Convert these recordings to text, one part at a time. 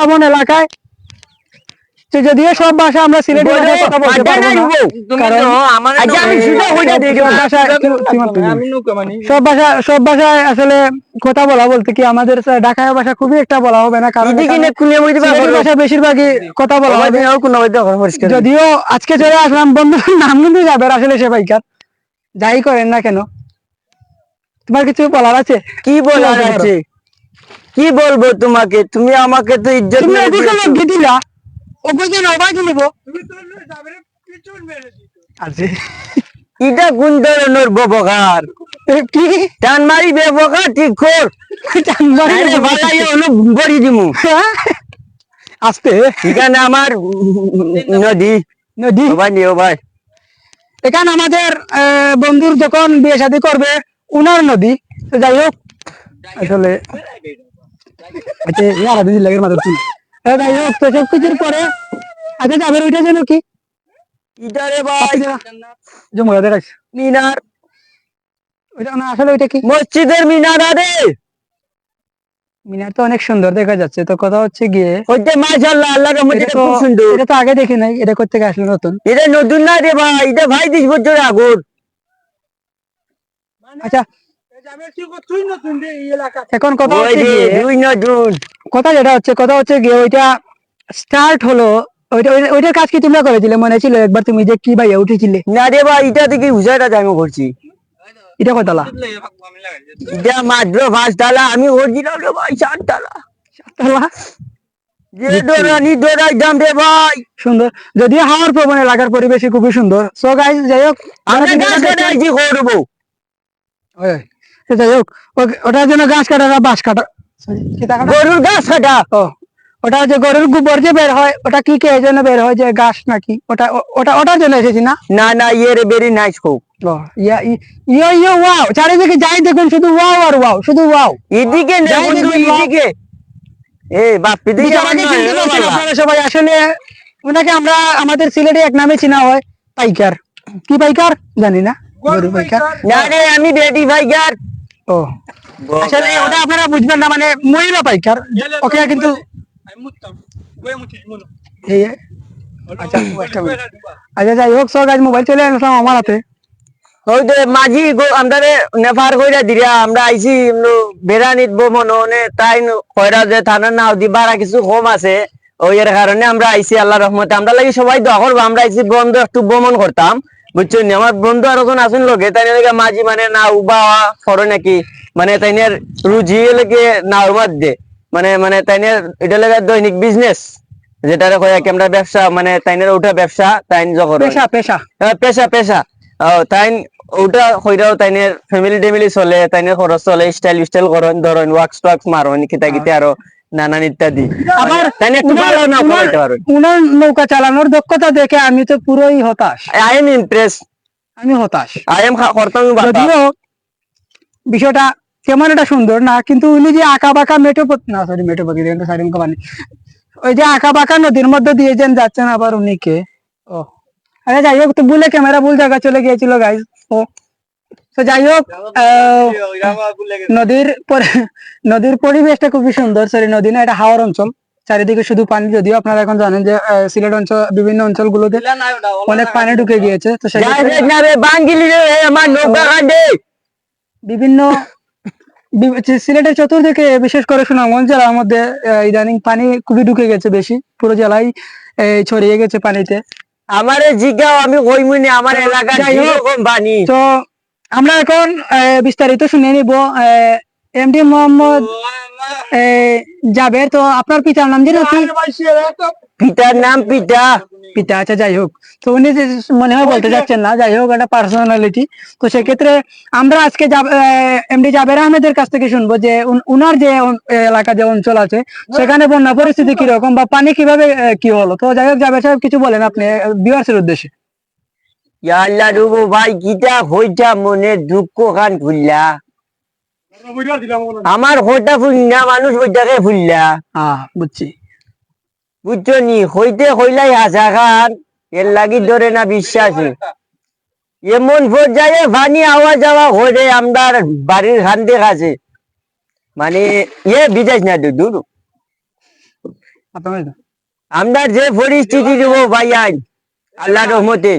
এমন এলাকায় যদিও সব ভাষা আমরা সিলেটি ভাষায় কথা বলতে পারবো না, কারণ সব ভাষায় আসলে কথা বলা বলতে কি আমাদের ঢাকায় ভাষা খুবই একটা বলা হবে না, কারণ সিলেটি ভাষা বেশিরভাগই কথা বলা হবে। যদিও আজকে চলে আসলাম, বন্ধুর নাম কিন্তু যাবে আসলে সে বাইকার, যাই করেন না কেন। তোমার কিছু বলার আছে? কি বলার আছে, কি বলবো তোমাকে? তুমি আমাকে তো ইজ্জত দিলা এটা কোন ধরনের ব্যবহার? কি টান মারি ব্যবহার ঠিক কর, বড়ি দিমু আস্তে। এখানে আমার নদী নদী ভাই, এখানে আমাদের বন্ধুর যখন বিয়ে শাদী করবে উনার নদী। তো যাই হোক, আসলে যাই হোক, তো সব কিছুর পরে আচ্ছা যাবে ওইটা যেন কি ইটারে ভাই জমা দেখাইছে মিনার, ওইটা না আসলে ওইটা কি মসজিদের মিনার। আরে মিনার তো অনেক সুন্দর দেখা যাচ্ছে, তো কথা হচ্ছে গিয়ে ওইটা মাশাআল্লাহ, আল্লাহর রহমতে এটা খুব সুন্দর। এটা তো আগে দেখি নাই, এটা করতে গিয়ে আসলে নতুন। এটা নতুন না রে ভাই, এটা ভাই 20 বছর আগর। আচ্ছা এখন কথা হচ্ছে গিয়ে কথা যেটা হচ্ছে, কথা হচ্ছে গিয়ে ওইটা স্টার্ট হলো, ওইটার কাজ কি তোমরা করেছিলে? মনে ছিল একবার তুমি যে কি ভাইয়া উঠেছিলে? না রে ভাই, এটা থেকে হুসাইটা জামা করছি। এটা কতলা? এটা মাত্র 5 তালা, আমি অরিজিনাল রে ভাই 7 তালা। 7 তালা যে দৌড়ানি দৌড়াইতাম রে ভাই, সুন্দর। যদিও হাওয়ার প্রবণ এলাকার পরিবেশ খুবই সুন্দর। সো গাইস যাই হোক, আমরা গাছ কাটাইছি করবো। যাই হোক, ওটার জন্য গাছ কাটা না বাঁশ কাটা, গরুর গাছ কাটা। ওটা যে গরুর গোবর যে বের হয়, ওটা কি কে জন্য বের হয়, যে গাছ নাকি? ওটা ওটা ওটার জন্য এসেছি না? না না, ইয়ে ভেরি নাইস হোক। ওয়াও, চারিদিকে যাই দেখুন শুধু ওয়াও আর ওয়াও, শুধু ওয়াও। এদিকে না বন্ধু, এদিকে বাপ এদিকে আপনারা সবাই আসলে ওনাকে আমরা আমাদের সিলেটে এক নামে চিনা হয়, পাইকার। কি পাইকার জানি না, গরু পাইকার না রে, আমি বেটি পাইকার। ও আসলে ওটা আপনারা বুঝবেন না, মানে মহিলা পাইকার। ওকে কিন্তু আচ্ছা যাই হোক, সব গাছ মোবাইল চলে আসলাম আমার হাতে। ওই যে মাঝি আমাদের নেফার কইরা দিরা, আমরা আইছি বেড়া নিতবো মনে, তাই কয়রা যে থানার নাও দি বাড়া কিছু কম আছে, ওই এর কারণে আমরা আইছি। আল্লাহ রহমতে আমরা লাগি সবাই দোয়া করবো। আমরা আইছি বন্ধু একটু ভ্রমণ করতাম, বুঝছেন? আমার বন্ধু আর একজন আসুন লোকে, তাই মাঝি মানে না উবা করে নাকি, মানে তাইনের রুজি লেগে নাওর মধ্যে, মানে মানে তাইনের এটা লেগে দৈনিক বিজনেস, যেটা কয় আমরা ব্যবসা, মানে তাইনের ওটা ব্যবসা, তাইন যখন পেশা পেশা পেশা পেশা তাইন ওটা কইরাও তাইনের ফ্যামিলি টেমিলি চলে, তাইনের খরচ চলে, স্টাইল স্টাইল করেন, ধরেন ওয়াক্স টোয়াক্স মারন, কিতা কিতা আরো নানান ইত্যাদি। আবার তাইনে একটু ভালো নৌকা চালাতে পারেন। উনার নৌকা চালানোর দক্ষতা দেখে আমি তো পুরোই হতাশ। আই এম ইমপ্রেস, আমি হতাশ। আই এম করতাম। যদিও বিষয়টা কেমন একটা সুন্দর না, কিন্তু উনি যে আঁকা বাঁকা মেটোপতি ওই যে আঁকা বাঁকা নদীর মধ্যে দিয়ে যাচ্ছেন আবার উনি কে? ও আরে যাই হোক, তো ভুলে ক্যামেরা ভুল জায়গা চলে গিয়েছিল গাইস। ও তো যাই হোক, নদীর পরিবেশটা খুবই সুন্দর। সরি নদী না, এটা হাওর অঞ্চল, চারিদিকে শুধু পানি। যদিও আপনারা এখন জানেন যে সিলেট অঞ্চল বিভিন্ন অঞ্চলগুলোতে অনেক পানি ঢুকে গিয়েছে, তো বিভিন্ন সিলেটের চতুর্দিকে বিশেষ করে সুনামগঞ্জ জেলার মধ্যে ইদানিং পানি খুবই ঢুকে গেছে, বেশি পুরো জেলায় ছড়িয়ে গেছে পানিতে। আমারে জিগাও, আমি কইমুনি আমার এলাকায় এরকম পানি। তো আমরা এখন বিস্তারিত শুনে নিব। এমডি মোহাম্মদ জাবের, তো আপনার পিতার নাম যেন কি? পিতার নাম পিতা। আচ্ছা যাই হোক, তো উনি মনে হয় বলতে যাচ্ছেন না, যাই হোক একটা পার্সোনালিটি। তো সেক্ষেত্রে আমরা আজকে এমডি জাবের আহমেদের কাছ থেকে শুনবো যে উনার যে এলাকা, যে অঞ্চল আছে, সেখানে বন্যা পরিস্থিতি কিরকম বা পানি কিভাবে কি হলো। তো যাই হোক, জাবের সাহেব কিছু বলেন আপনি ভিউয়ার্সের উদ্দেশ্যে। আল্লাহ রুবু ভাই, কিটা হইটা মনে দুঃখ খান খুললা, আমার হইটা ফুললা, মানুষ হইটাকে ফুললা। বুঝছি, বুঝছো নি? হইতে হইলাই হাসা খান, এর লাগি ধরে না বিশ্বাস। এমন পর্যায়ে পানি আওয়া যাওয়া হয়ে আমরা বাড়ির খান দেখাছে, মানে বিজাইস না দূর আমরা যে পরিস্থিতি দেবো ভাই আজ আল্লাহ রহমতে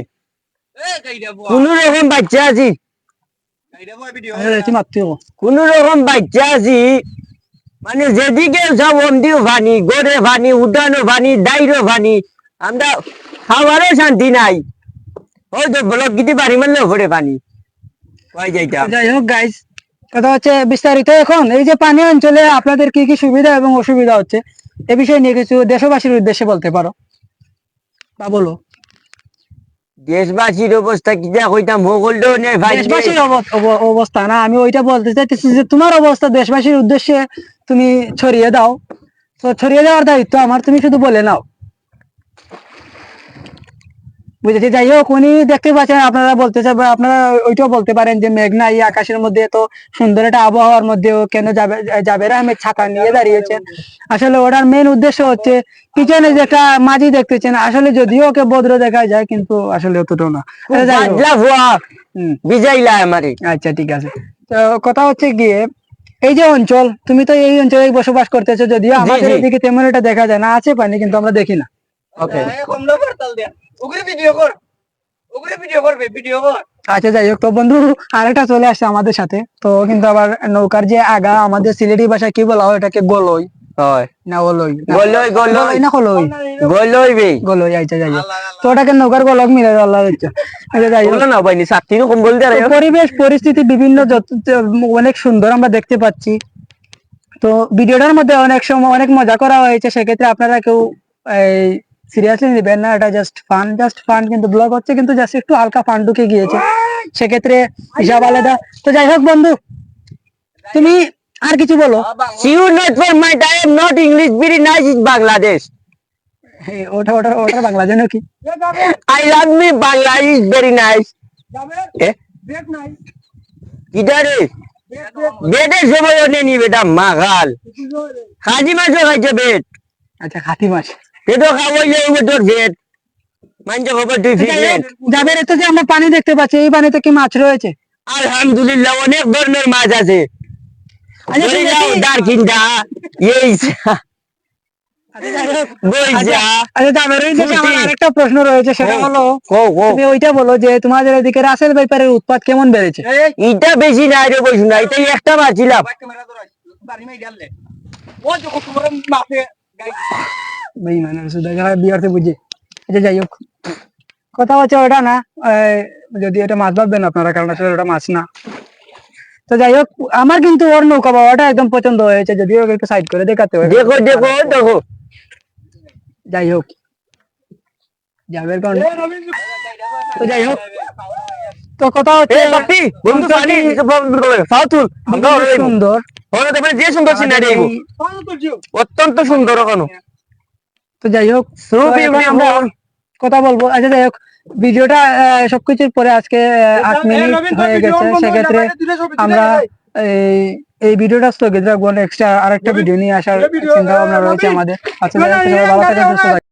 কোন রকম বাচ্চা আছি কোন রকম বাচ্চা আছি মানে যেদিকে সব অন্দিও পানি গড়ে পানি উঠানো পানি দাইরো পানি আমরা খাওয়ারও শান্তি নাই ওই তো ব্লক দিতে পারি মারলে ভরে পানি ওই যাইটা যাই হোক গাইস, কথা হচ্ছে বিস্তারিত এখন এই যে পানি অঞ্চলে আপনাদের কি কি সুবিধা এবং অসুবিধা হচ্ছে এ বিষয়ে নিয়ে কিছু দেশবাসীর উদ্দেশ্যে বলতে পারো বা বলো। দেশবাসীর অবস্থা কি যা হইতাম হগলটো নে ভাই দেশবাসীর অবস্থা না, আমি ওইটা বলতে চাইতেছি যে তোমার অবস্থা দেশবাসীর উদ্দেশ্যে তুমি ছড়িয়ে দাও, তো ছড়িয়ে দেওয়ার দায়িত্ব আমার, তুমি শুধু বলে নাও। বুঝেছি। যাই হোক, উনি দেখতে পাচ্ছেন, আপনারা বলতে চাই, আপনারা ওইটাও বলতে পারেন যে মেঘনা এই আকাশের মধ্যে এত সুন্দর একটা আবহাওয়ার মধ্যেও কেন জাবের আহমেদ ছাতা নিয়ে দাঁড়িয়েছেন। আসলে ওটার মেন উদ্দেশ্য হচ্ছে পিছনে যে একটা মাঝি দেখতেছেন, আসলে যদিও ওকে ভদ্র দেখা যায় কিন্তু আসলে অতটাও না। বিজাইলা আমারে। আচ্ছা ঠিক আছে, তো কথা হচ্ছে গিয়ে এই যে অঞ্চল, তুমি তো এই অঞ্চলে বসবাস করতেছো, যদিও আমাদের এদিকে তেমন এটা দেখা যায় না, আছে পানি কিন্তু আমরা দেখি না। ওকে আচ্ছা যাই হোক, তো বন্ধু আরেকটা চলে আসছে আমাদের সাথে, তো কিন্তু আবার নৌকার যে আগা, আমাদের সিলেটি ভাষায় কি বলা হয় এটাকে গলই হয় না ওলই গলই গলই না হলই গলই বে গলই। আচ্ছা যাই হোক, তো ওটাকে নৌকার গলক মিলে আল্লাহ দিচ্ছে। আচ্ছা যাই হোক, না ভাই সাতটি কম বলতে আরে তো পরিবেশ পরিস্থিতি বিভিন্ন অনেক সুন্দর আমরা দেখতে পাচ্ছি। তো ভিডিওটার মধ্যে অনেক সময় অনেক মজা করা হয়েছে, সেক্ষেত্রে আপনারা কেউ এই সিরিয়াসলি নেবেন না, এটা জাস্ট ফান, কিন্তু ব্লগ হচ্ছে কিন্তু জাস্ট একটু হালকা ফান ঢুকে গিয়েছে, সেক্ষেত্রে হিসাব আলাদা। তো যাই হোক বন্ধু, তুমি আর কিছু বলো। you not for my time not english very nice is bangladesh ওটা ওটা ওটা বাংলা জানো কি? I love me Bangla is very nice কিদারে বেটের সময় ওনে নি বেটা মাগাল খাজি মাছও খাইছে বেট আচ্ছা খাতি মাছ পেটো খাওয়াই যাবে তোর বেট মানছে খবর তুই ফিরলেন যাদের এতে যে আমরা পানি দেখতে পাচ্ছি, এই পানিতে কি মাছ রয়েছে? আলহামদুলিল্লাহ অনেক ধরনের মাছ আছে দারকিন্দা এই আরেকটা প্রশ্ন রয়েছে, সেটা হলো তুমি ওইটা বলো যে তোমাদের এদিকে রাসেল ভাইপারের উৎপাদ কেমন বেড়েছে? এটা বেশি নাই রে বসুন না, এটা একটা মাছিলাম বুঝে। আচ্ছা যাই হোক, কথা হচ্ছে ওটা না, যদি এটা মাছ ভাববেন আপনারা, কারণ আসলে ওটা মাছ না। তো যাই হোক, আমার কিন্তু ওর নৌকা বাবাটা একদম পছন্দ হয়েছে, যদিও একটু সাইড করে দেখাতে হবে। দেখো দেখো দেখো যাই হোক, যাবের কারণ, তো যাই হোক, তো কথা হচ্ছে বন্ধু পানি সাউথুল সুন্দর, যে সুন্দর সিনারি অত্যন্ত সুন্দর ওখানে। তো যাই হোক, আমরা কথা বলবো। আচ্ছা যাই হোক, ভিডিওটা সবকিছুর পরে আজকে 8 মিনিট হয়ে গেছে, সেক্ষেত্রে আমরা এই ভিডিওটা স্থগিত রাখবো, এক্সট্রা আরেকটা ভিডিও নিয়ে আসার চিন্তা ভাবনা রয়েছে আমাদের। আচ্ছা, ভালো থাকেন, সুস্থ থাকেন।